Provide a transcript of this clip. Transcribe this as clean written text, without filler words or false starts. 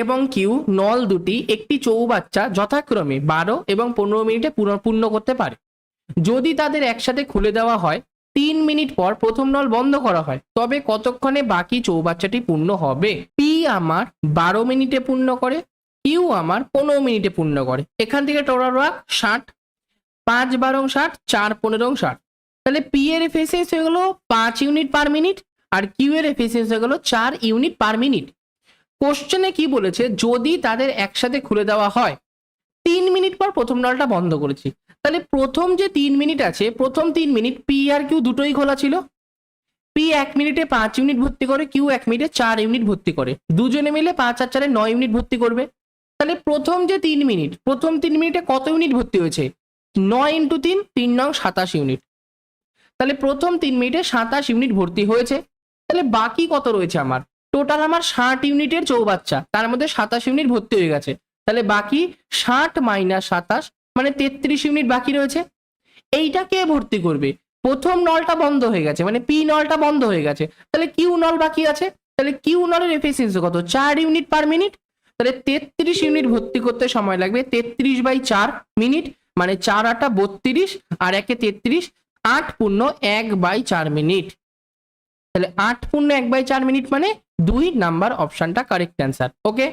এবং কিউ নল দুটি একটি চৌবাচ্চা যথাক্রমে 12 এবং 15 মিনিটে পূর্ণ করতে পারে। যদি তাদের একসাথে খুলে দেওয়া হয়, 3 মিনিট পর প্রথম নল বন্ধ করা হয়, তবে কতক্ষণে বাকি চৌবাচ্চাটি পূর্ণ হবে? পি আমার 12 মিনিটে পূর্ণ করে, কিউ আমার 15 মিনিটে পূর্ণ করে। এখান থেকে টোটাল রাখ 60, 5 12 60, 4 15 60। তাহলে পি এর এফিসিয়েন্সি হয়ে গেল 5 ইউনিট পার মিনিট আর কিউ এর এফিসিয়েন্সি হয়ে গেল 4 ইউনিট পার মিনিট। কোশ্চেনে কি বলেছে? যদি তাদের একসাথে খুলে দেওয়া হয়, 3 মিনিট পর প্রথম নলটা বন্ধ করেছি, তাহলে প্রথম যে 3 মিনিট আছে, প্রথম 3 মিনিট পি আর কিউ দুটোই খোলা ছিল। পি 1 মিনিটে 5 ইউনিট ভর্তি করে, কিউ 1 মিনিটে 4 ইউনিট ভর্তি করে, দুজনে মিলে 5 আর 4 9 ইউনিট ভর্তি করবে। তাহলে প্রথম যে 3 মিনিট, প্রথম 3 মিনিটে কত ইউনিট ভর্তি হয়েছে? 9 ইন্টু 3, 3 নং 27 ইউনিট। তাহলে প্রথম 3 মিনিটে 27 ইউনিট ভর্তি হয়েছে। তাহলে বাকি কত রয়েছে আমার? টোটাল আমার 60 ইউনিটের চৌবাচ্চা, তার মধ্যে 27 ইউনিট ভর্তি হয়ে গেছে। তাহলে বাকি 60 মাইনাস 27 মানে 33 ইউনিট বাকি রয়েছে। এইটা কে ভর্তি করবে? প্রথম নলটা বন্ধ হয়ে গেছে, মানে পি নলটা বন্ধ হয়ে গেছে, তাহলে কিউ নল বাকি আছে। তাহলে কিউ নলের এফিসিয়েন্সি কত? 4 ইউনিট পার মিনিট। তাহলে 33 ইউনিট ভর্তি করতে সময় লাগবে 33/4 মিনিট, মানে 4 8 32 আর 1 33, 8 পূর্ণ 1/4 মিনিট। তাহলে 8 পূর্ণ 1/4 মিনিট মানে 2 নাম্বার অপশনটা কারেক্ট অ্যান্সার। ওকে।